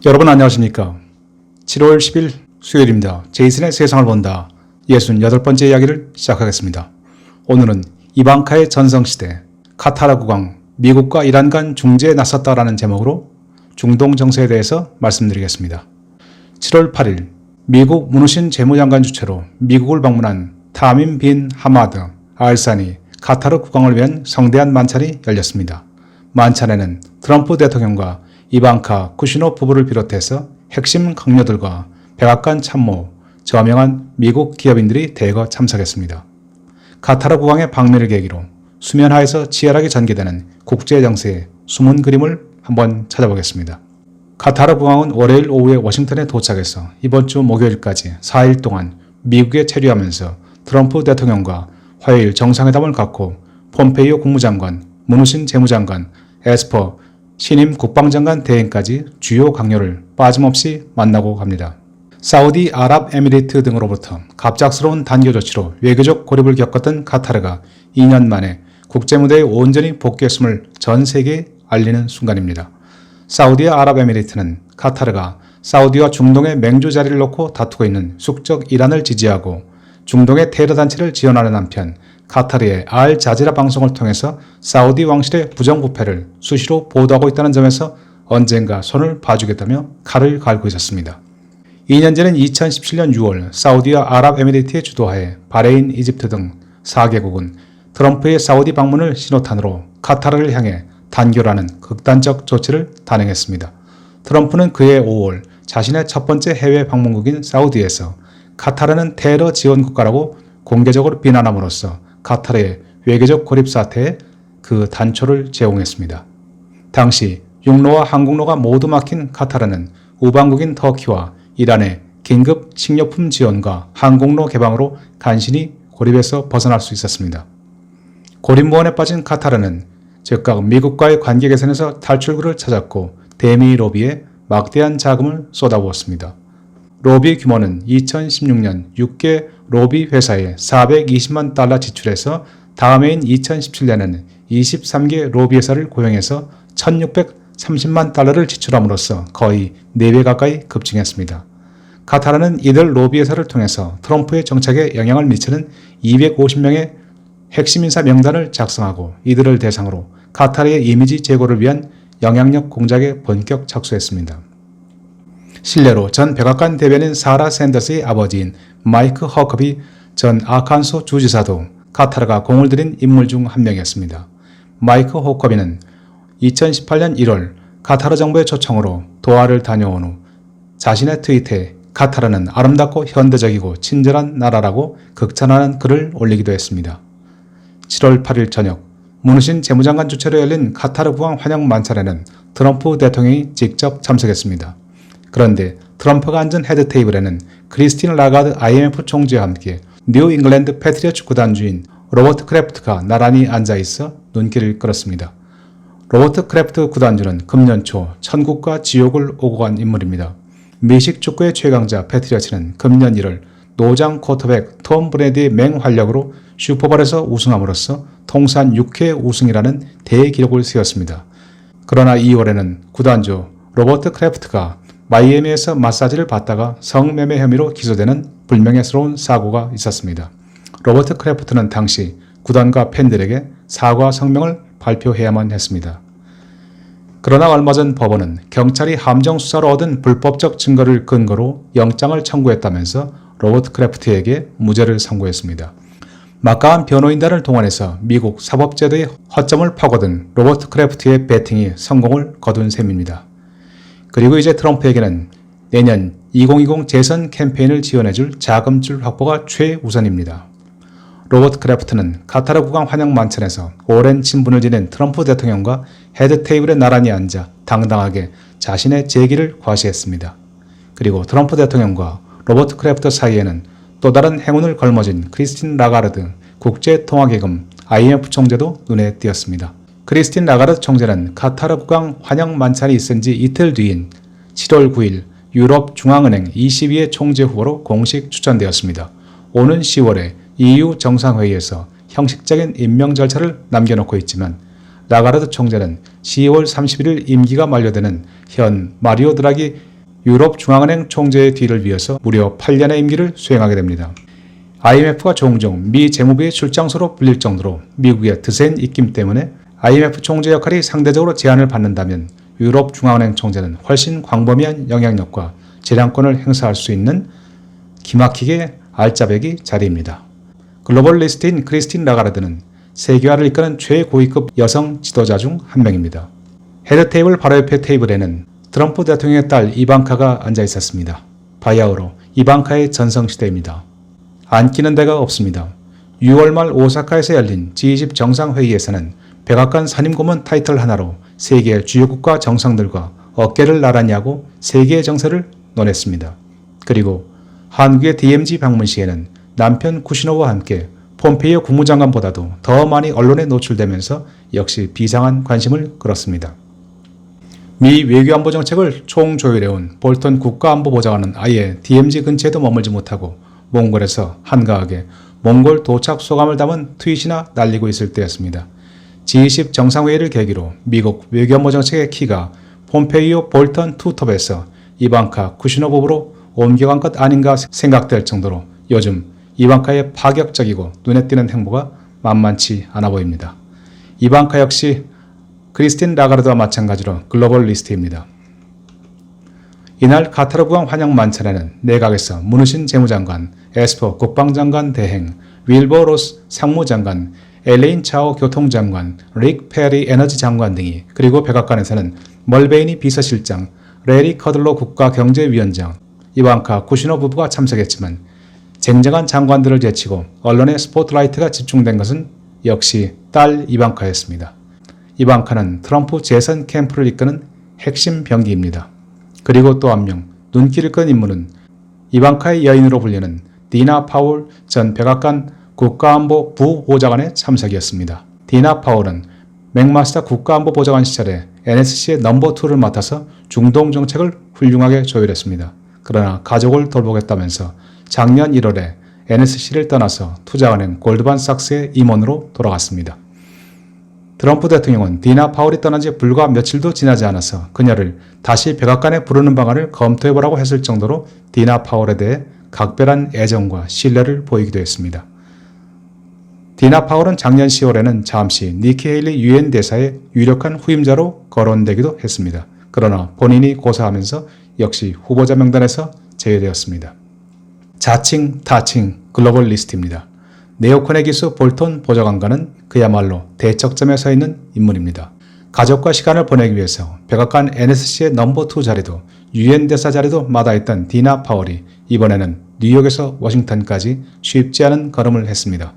여러분 안녕하십니까? 7월 10일 수요일입니다. 제이슨의 세상을 본다 68번째 이야기를 시작하겠습니다. 오늘은 이방카의 전성시대, 카타르 국왕, 미국과 이란 간 중재에 나섰다라는 제목으로 중동 정세에 대해서 말씀드리겠습니다. 7월 8일 미국 문우신 재무장관 주최로 미국을 방문한 타민 빈 하마드 알산이 카타르 국왕을 위한 성대한 만찬이 열렸습니다. 만찬에는 트럼프 대통령과 이방카 쿠시노 부부를 비롯해서 핵심 강요들과 백악관 참모, 저명한 미국 기업인들이 대거 참석했습니다. 카타르 국왕의 방미를 계기로 수면하에서 치열하게 전개되는 국제 정세의 숨은 그림을 한번 찾아보겠습니다. 카타르 국왕은 월요일 오후에 워싱턴에 도착해서 이번 주 목요일까지 4일 동안 미국에 체류하면서 트럼프 대통령과 화요일 정상회담을 갖고 폼페이오 국무장관, 문우신 재무장관, 에스퍼 신임 국방장관 대행까지 주요 강요를 빠짐없이 만나고 갑니다. 사우디 아랍에미리트 등으로부터 갑작스러운 단교 조치로 외교적 고립을 겪었던 카타르가 2년 만에 국제무대에 온전히 복귀했음을 전 세계에 알리는 순간입니다. 사우디 아랍에미리트는 카타르가 사우디와 중동의 맹주 자리를 놓고 다투고 있는 숙적 이란을 지지하고 중동의 테러 단체를 지원하는 한편 카타르의 알자지라 방송을 통해서 사우디 왕실의 부정부패를 수시로 보도하고 있다는 점에서 언젠가 손을 봐주겠다며 칼을 갈고 있었습니다. 2년 전인 2017년 6월 사우디와 아랍에미리트의 주도하에 바레인, 이집트 등 4개국은 트럼프의 사우디 방문을 신호탄으로 카타르를 향해 단결하는 극단적 조치를 단행했습니다. 트럼프는 그해 5월 자신의 첫 번째 해외 방문국인 사우디에서 카타르는 테러 지원 국가라고 공개적으로 비난함으로써 카타르의 외교적 고립 사태에 그 단초를 제공했습니다. 당시 육로와 항공로가 모두 막힌 카타르는 우방국인 터키와 이란의 긴급 식료품 지원과 항공로 개방으로 간신히 고립에서 벗어날 수 있었습니다. 고립무원에 빠진 카타르는 즉각 미국과의 관계 개선에서 탈출구를 찾았고 대미 로비에 막대한 자금을 쏟아부었습니다. 로비 규모는 2016년 6개 로비 회사에 420만 달러 지출해서 다음해인 2017년에는 23개 로비 회사를 고용해서 1630만 달러를 지출함으로써 거의 4배 가까이 급증했습니다. 카타르는 이들 로비 회사를 통해서 트럼프의 정책에 영향을 미치는 250명의 핵심 인사 명단을 작성하고 이들을 대상으로 카타르의 이미지 제고를 위한 영향력 공작에 본격 착수했습니다. 실례로 전 백악관 대변인 사라 샌더스의 아버지인 마이크 허커비 전 아칸소 주지사도 카타르가 공을 들인 인물 중 한 명이었습니다. 마이크 허커비는 2018년 1월 카타르 정부의 초청으로 도하를 다녀온 후 자신의 트윗에 카타르는 아름답고 현대적이고 친절한 나라라고 극찬하는 글을 올리기도 했습니다. 7월 8일 저녁 문우신 재무장관 주최로 열린 카타르 국왕 환영 만찬에는 트럼프 대통령이 직접 참석했습니다. 그런데 트럼프가 앉은 헤드 테이블에는 크리스틴 라가드 IMF 총재와 함께 뉴 잉글랜드 패트리어츠 구단주인 로버트 크래프트가 나란히 앉아있어 눈길을 끌었습니다. 로버트 크래프트 구단주는 금년 초 천국과 지옥을 오고 간 인물입니다. 미식 축구의 최강자 패트리어츠는 금년 1월 노장 쿼터백 톰 브레디의 맹활약으로 슈퍼볼에서 우승함으로써 통산 6회 우승이라는 대기록을 세웠습니다. 그러나 2월에는 구단주 로버트 크래프트가 마이애미에서 마사지를 받다가 성매매 혐의로 기소되는 불명예스러운 사고가 있었습니다. 로버트 크래프트는 당시 구단과 팬들에게 사과 성명을 발표해야만 했습니다. 그러나 얼마 전 법원은 경찰이 함정 수사로 얻은 불법적 증거를 근거로 영장을 청구했다면서 로버트 크래프트에게 무죄를 선고했습니다. 막강한 변호인단을 동원해서 미국 사법제도의 허점을 파고든 로버트 크래프트의 배팅이 성공을 거둔 셈입니다. 그리고 이제 트럼프에게는 내년 2020 재선 캠페인을 지원해줄 자금줄 확보가 최우선입니다. 로버트 크래프트는 카타르 국왕 환영 만찬에서 오랜 친분을 지닌 트럼프 대통령과 헤드 테이블에 나란히 앉아 당당하게 자신의 재기를 과시했습니다. 그리고 트럼프 대통령과 로버트 크래프트 사이에는 또 다른 행운을 걸머쥔 크리스틴 라가르드 국제통화기금 IMF 총재도 눈에 띄었습니다. 크리스틴 라가르드 총재는 카타르 국왕 환영 만찬이 있은 지 이틀 뒤인 7월 9일 유럽 중앙은행 22회 총재 후보로 공식 추천되었습니다. 오는 10월에 EU 정상회의에서 형식적인 임명 절차를 남겨놓고 있지만 라가르드 총재는 10월 31일 임기가 만료되는 현 마리오 드라기 유럽 중앙은행 총재의 뒤를 이어서 무려 8년의 임기를 수행하게 됩니다. IMF가 종종 미 재무부의 출장소로 불릴 정도로 미국의 드센 입김 때문에 IMF 총재 역할이 상대적으로 제한을 받는다면 유럽 중앙은행 총재는 훨씬 광범위한 영향력과 재량권을 행사할 수 있는 기막히게 알짜배기 자리입니다. 글로벌 리스트인 크리스틴 라가르드는 세계화를 이끄는 최고위급 여성 지도자 중 한 명입니다. 헤드 테이블 바로 옆에 테이블에는 트럼프 대통령의 딸 이방카가 앉아 있었습니다. 바야흐로 이방카의 전성시대입니다. 앉기는 데가 없습니다. 6월 말 오사카에서 열린 G20 정상회의에서는 백악관 산임고문 타이틀 하나로 세계 주요 국가 정상들과 어깨를 나란히 하고 세계의 정세를 논했습니다. 그리고 한국의 DMZ 방문 시에는 남편 쿠시노와 함께 폼페이오 국무장관보다도 더 많이 언론에 노출되면서 역시 비상한 관심을 끌었습니다. 미 외교안보 정책을 총조율해온 볼턴 국가안보보좌관은 아예 DMZ 근처에도 머물지 못하고 몽골에서 한가하게 몽골 도착 소감을 담은 트윗이나 날리고 있을 때였습니다. G20 정상회의를 계기로 미국 외교안보 정책의 키가 폼페이오 볼턴 투톱에서 이방카 쿠시노 부부로 옮겨간 것 아닌가 생각될 정도로 요즘 이방카의 파격적이고 눈에 띄는 행보가 만만치 않아 보입니다. 이방카 역시 크리스틴 라가르드와 마찬가지로 글로벌 리스트입니다. 이날 카타르 국왕 환영 만찬에는 내각에서 문우신 재무장관, 에스퍼 국방장관 대행, 윌버 로스 상무장관, 엘레인 차오 교통장관, 릭 페리 에너지 장관 등이, 그리고 백악관에서는 멀베이니 비서실장, 레리 커들로 국가경제위원장, 이방카 쿠시노 부부가 참석했지만 쟁쟁한 장관들을 제치고 언론의 스포트라이트가 집중된 것은 역시 딸 이방카였습니다. 이방카는 트럼프 재선 캠프를 이끄는 핵심 병기입니다. 그리고 또 한 명 눈길을 끈 인물은 이방카의 여인으로 불리는 디나 파월 전 백악관 국가안보 부보좌관의 참석이었습니다. 디나 파월은 맥마스터 국가안보보좌관 시절에 NSC의 넘버2를 맡아서 중동 정책을 훌륭하게 조율했습니다. 그러나 가족을 돌보겠다면서 작년 1월에 NSC를 떠나서 투자은행 골드만삭스의 임원으로 돌아갔습니다. 트럼프 대통령은 디나 파월이 떠난 지 불과 며칠도 지나지 않아서 그녀를 다시 백악관에 부르는 방안을 검토해보라고 했을 정도로 디나 파월에 대해 각별한 애정과 신뢰를 보이기도 했습니다. 디나 파월은 작년 10월에는 잠시 니키 헤일리 유엔 대사의 유력한 후임자로 거론되기도 했습니다. 그러나 본인이 고사하면서 역시 후보자 명단에서 제외되었습니다. 자칭 타칭 글로벌 리스트입니다. 네오콘의 기수 볼턴 보좌관과는 그야말로 대척점에 서 있는 인물입니다. 가족과 시간을 보내기 위해서 백악관 NSC의 넘버2 자리도 유엔 대사 자리도 마다했던 디나 파월이 이번에는 뉴욕에서 워싱턴까지 쉽지 않은 걸음을 했습니다.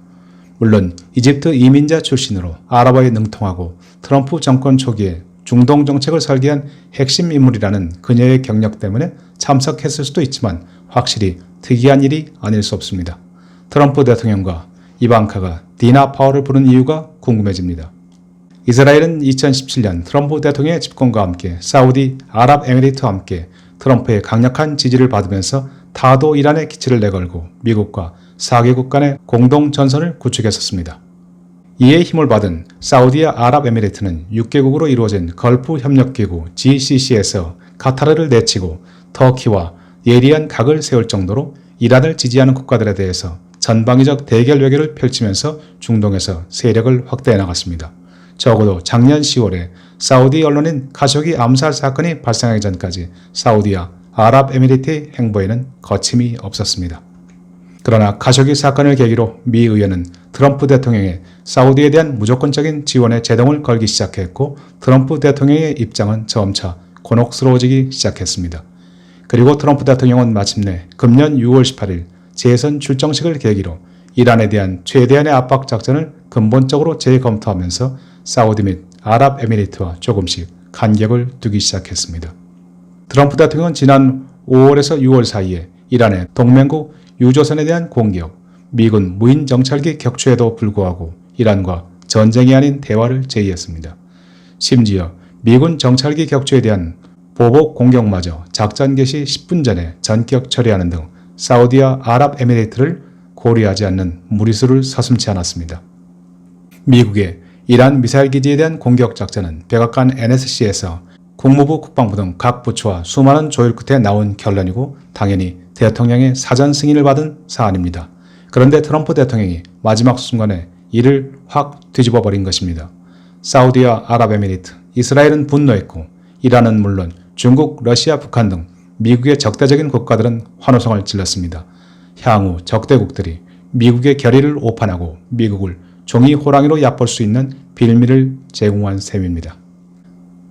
물론 이집트 이민자 출신으로 아랍어에 능통하고 트럼프 정권 초기에 중동 정책을 설계한 핵심 인물이라는 그녀의 경력 때문에 참석했을 수도 있지만 확실히 특이한 일이 아닐 수 없습니다. 트럼프 대통령과 이방카가 디나 파월을 부른 이유가 궁금해집니다. 이스라엘은 2017년 트럼프 대통령의 집권과 함께 사우디 아랍에미리트와 함께 트럼프의 강력한 지지를 받으면서 타도 이란의 기치를 내걸고 미국과 4개국 간의 공동 전선을 구축했었습니다. 이에 힘을 받은 사우디아 아랍에미리트는 6개국으로 이루어진 걸프 협력기구 GCC에서 카타르를 내치고 터키와 예리한 각을 세울 정도로 이란을 지지하는 국가들에 대해서 전방위적 대결 외교를 펼치면서 중동에서 세력을 확대해 나갔습니다. 적어도 작년 10월에 사우디 언론인 카쇼기 암살 사건이 발생하기 전까지 사우디와 아랍에미리트의 행보에는 거침이 없었습니다. 그러나 카쇼기 사건을 계기로 미 의회는 트럼프 대통령의 사우디에 대한 무조건적인 지원에 제동을 걸기 시작했고 트럼프 대통령의 입장은 점차 곤혹스러워지기 시작했습니다. 그리고 트럼프 대통령은 마침내 금년 6월 18일 재선 출정식을 계기로 이란에 대한 최대한의 압박 작전을 근본적으로 재검토하면서 사우디 및 아랍에미리트와 조금씩 간격을 두기 시작했습니다. 트럼프 대통령은 지난 5월에서 6월 사이에 이란의 동맹국 유조선에 대한 공격, 미군 무인 정찰기 격추에도 불구하고 이란과 전쟁이 아닌 대화를 제의했습니다. 심지어 미군 정찰기 격추에 대한 보복 공격마저 작전 개시 10분 전에 전격 처리하는 등 사우디와 아랍에미리트를 고려하지 않는 무리수를 서슴지 않았습니다. 미국의 이란 미사일 기지에 대한 공격 작전은 백악관 NSC에서 국무부, 국방부 등 각 부처와 수많은 조율 끝에 나온 결론이고 당연히 대통령의 사전 승인을 받은 사안입니다. 그런데 트럼프 대통령이 마지막 순간에 이를 확 뒤집어 버린 것입니다. 사우디와 아랍에미리트, 이스라엘은 분노했고 이란은 물론 중국, 러시아, 북한 등 미국의 적대적인 국가들은 환호성을 질렀습니다. 향후 적대국들이 미국의 결의를 오판하고 미국을 종이 호랑이로 얕볼 수 있는 빌미를 제공한 셈입니다.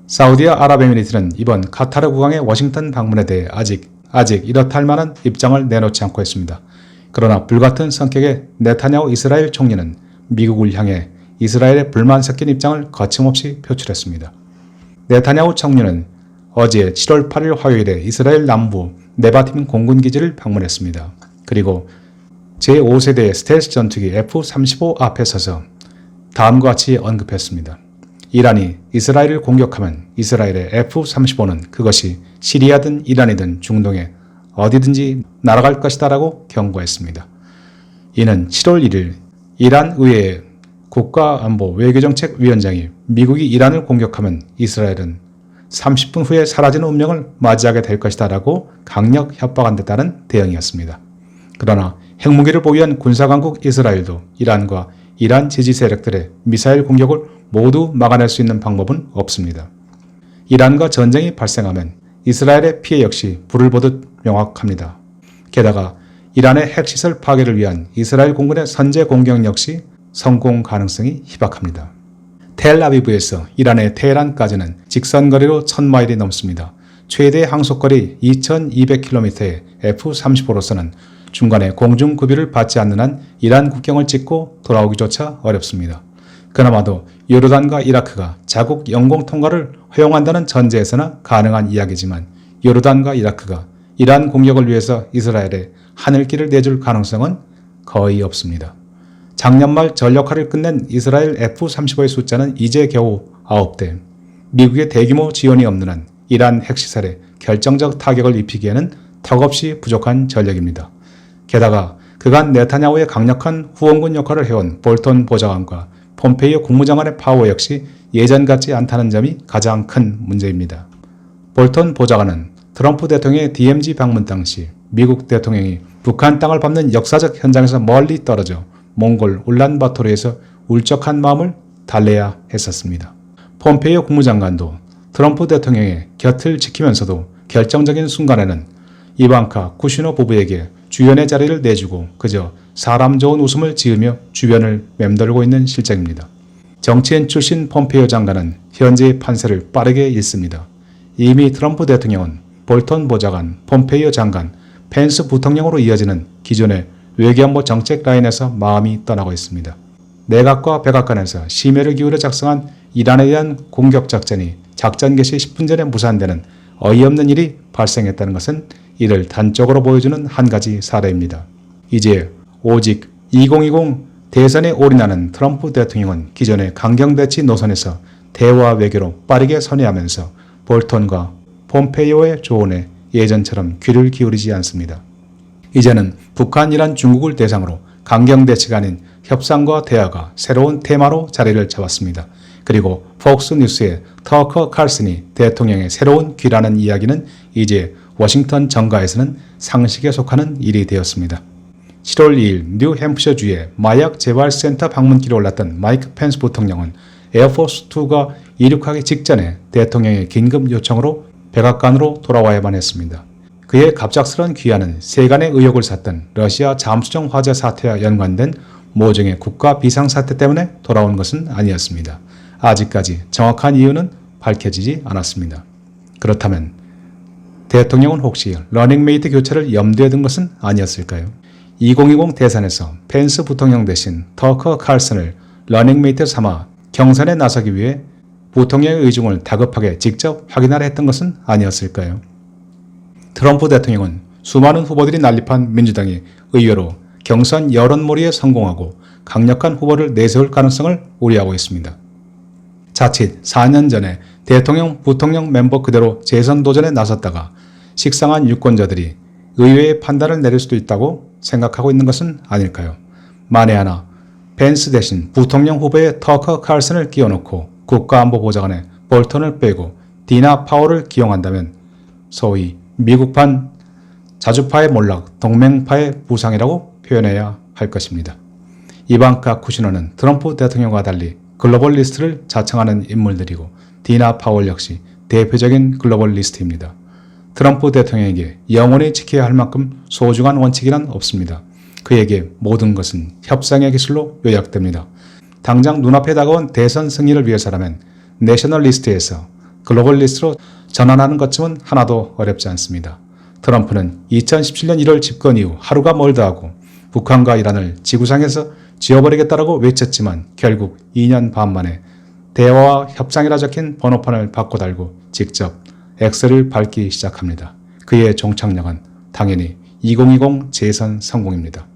사우디와 아랍에미리트는 이번 카타르 국왕의 워싱턴 방문에 대해 아직 이렇다 할 만한 입장을 내놓지 않고 있습니다. 그러나 불같은 성격의 네타냐후 이스라엘 총리는 미국을 향해 이스라엘의 불만 섞인 입장을 거침없이 표출했습니다. 네타냐후 총리는 어제 7월 8일 화요일에 이스라엘 남부 네바팀 공군기지를 방문했습니다. 그리고 제5세대의 스텔스 전투기 F-35 앞에 서서 다음과 같이 언급했습니다. 이란이 이스라엘을 공격하면 이스라엘의 F-35는 그것이 시리아든 이란이든 중동에 어디든지 날아갈 것이다 라고 경고했습니다. 이는 7월 1일 이란 의회의 국가안보 외교정책위원장이 미국이 이란을 공격하면 이스라엘은 30분 후에 사라지는 운명을 맞이하게 될 것이다 라고 강력 협박한 데 따른 대응이었습니다. 그러나 핵무기를 보유한 군사강국 이스라엘도 이란과 이란 지지 세력들의 미사일 공격을 모두 막아낼 수 있는 방법은 없습니다. 이란과 전쟁이 발생하면 이스라엘의 피해 역시 불을 보듯 명확합니다. 게다가 이란의 핵시설 파괴를 위한 이스라엘 공군의 선제 공격 역시 성공 가능성이 희박합니다. 텔아비브에서 이란의 테헤란까지는 직선거리로 1000마일이 넘습니다. 최대 항속거리 2200km의 F-35로서는 중간에 공중급유를 받지 않는 한 이란 국경을 찍고 돌아오기조차 어렵습니다. 그나마도 요르단과 이라크가 자국 영공 통과를 허용한다는 전제에서나 가능한 이야기지만 요르단과 이라크가 이란 공격을 위해서 이스라엘에 하늘길을 내줄 가능성은 거의 없습니다. 작년 말 전력화를 끝낸 이스라엘 F-35의 숫자는 이제 겨우 9대. 미국의 대규모 지원이 없는 한 이란 핵시설에 결정적 타격을 입히기에는 턱없이 부족한 전력입니다. 게다가 그간 네타냐후의 강력한 후원군 역할을 해온 볼턴 보좌관과 폼페이오 국무장관의 파워 역시 예전 같지 않다는 점이 가장 큰 문제입니다. 볼턴 보좌관은 트럼프 대통령의 DMZ 방문 당시 미국 대통령이 북한 땅을 밟는 역사적 현장에서 멀리 떨어져 몽골 울란바토르에서 울적한 마음을 달래야 했었습니다. 폼페이오 국무장관도 트럼프 대통령의 곁을 지키면서도 결정적인 순간에는 이방카 쿠시노 부부에게 주연의 자리를 내주고 그저 사람 좋은 웃음을 지으며 주변을 맴돌고 있는 실정입니다. 정치인 출신 폼페이오 장관은 현재의 판세를 빠르게 읽습니다. 이미 트럼프 대통령은 볼턴 보좌관, 폼페이오 장관, 펜스 부통령으로 이어지는 기존의 외교안보 정책 라인에서 마음이 떠나고 있습니다. 내각과 백악관에서 심혈을 기울여 작성한 이란에 대한 공격 작전이 작전 개시 10분 전에 무산되는 어이없는 일이 발생했다는 것은 이를 단적으로 보여주는 한 가지 사례입니다. 이제 오직 2020 대선에 올인하는 트럼프 대통령은 기존의 강경대치 노선에서 대화 외교로 빠르게 선회하면서 볼턴과 폼페이오의 조언에 예전처럼 귀를 기울이지 않습니다. 이제는 북한, 이란, 중국을 대상으로 강경대치가 아닌 협상과 대화가 새로운 테마로 자리를 잡았습니다. 그리고 폭스뉴스의 터커 칼슨이 대통령의 새로운 귀라는 이야기는 이제 워싱턴 정가에서는 상식에 속하는 일이 되었습니다. 7월 2일 뉴햄프셔주의 마약 재발센터 방문길에 올랐던 마이크 펜스 부통령은 에어포스2가 이륙하기 직전에 대통령의 긴급 요청으로 백악관으로 돌아와야만 했습니다. 그의 갑작스런 귀환은 세간의 의혹을 샀던 러시아 잠수정 화재 사태와 연관된 모종의 국가 비상사태 때문에 돌아온 것은 아니었습니다. 아직까지 정확한 이유는 밝혀지지 않았습니다. 그렇다면 대통령은 혹시 러닝메이트 교체를 염두에 둔 것은 아니었을까요? 2020 대선에서 펜스 부통령 대신 터커 칼슨을 러닝메이트 삼아 경선에 나서기 위해 부통령의 의중을 다급하게 직접 확인하려 했던 것은 아니었을까요? 트럼프 대통령은 수많은 후보들이 난립한 민주당이 의외로 경선 여론몰이에 성공하고 강력한 후보를 내세울 가능성을 우려하고 있습니다. 자칫 4년 전에 대통령, 부통령 멤버 그대로 재선 도전에 나섰다가 식상한 유권자들이 의외의 판단을 내릴 수도 있다고 생각하고 있는 것은 아닐까요? 만에 하나 펜스 대신 부통령 후보의 터커 칼슨을 끼워놓고 국가안보보좌관에 볼턴을 빼고 디나 파월을 기용한다면 소위 미국판 자주파의 몰락, 동맹파의 부상이라고 표현해야 할 것입니다. 이방카 쿠시너는 트럼프 대통령과 달리 글로벌리스트를 자청하는 인물들이고 디나 파월 역시 대표적인 글로벌리스트입니다. 트럼프 대통령에게 영원히 지켜야 할 만큼 소중한 원칙이란 없습니다. 그에게 모든 것은 협상의 기술로 요약됩니다. 당장 눈앞에 다가온 대선 승리를 위해서라면 내셔널리스트에서 글로벌리스트로 전환하는 것쯤은 하나도 어렵지 않습니다. 트럼프는 2017년 1월 집권 이후 하루가 멀다 하고 북한과 이란을 지구상에서 지워버리겠다라고 외쳤지만 결국 2년 반 만에 대화와 협상이라 적힌 번호판을 바꿔 달고 직접 X를 밟기 시작합니다. 그의 종착역은 당연히 2020 재선 성공입니다.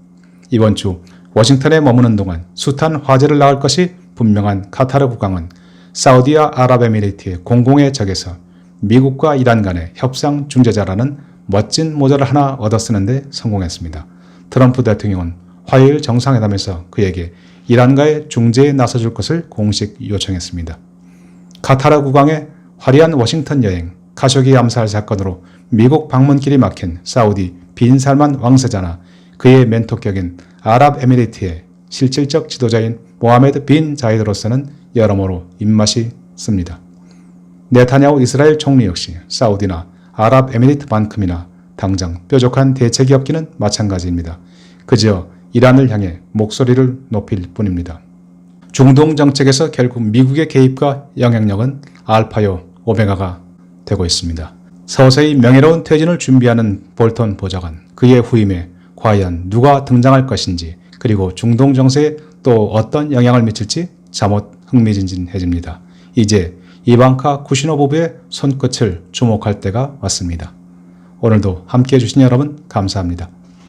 이번 주 워싱턴에 머무는 동안 숱한 화제를 낳을 것이 분명한 카타르 국왕은 사우디아라비에미리트의 공공의 적에서 미국과 이란 간의 협상 중재자라는 멋진 모자를 하나 얻어쓰는데 성공했습니다. 트럼프 대통령은 화요일 정상회담에서 그에게 이란과의 중재에 나서줄 것을 공식 요청했습니다. 카타르 국왕의 화려한 워싱턴 여행, 카쇼기 암살 사건으로 미국 방문길이 막힌 사우디 빈 살만 왕세자나 그의 멘토격인 아랍에미리트의 실질적 지도자인 모하메드 빈 자이드로서는 여러모로 입맛이 씁니다. 네타냐후 이스라엘 총리 역시 사우디나 아랍에미리트만큼이나 당장 뾰족한 대책이 없기는 마찬가지입니다. 그저 이란을 향해 목소리를 높일 뿐입니다. 중동 정책에서 결국 미국의 개입과 영향력은 알파요 오메가가 되고 있습니다. 서서히 명예로운 퇴진을 준비하는 볼턴 보좌관, 그의 후임에 과연 누가 등장할 것인지, 그리고 중동 정세에 또 어떤 영향을 미칠지 잠옷 흥미진진해집니다. 이제 이방카 쿠시너 부부의 손끝을 주목할 때가 왔습니다. 오늘도 함께해 주신 여러분 감사합니다.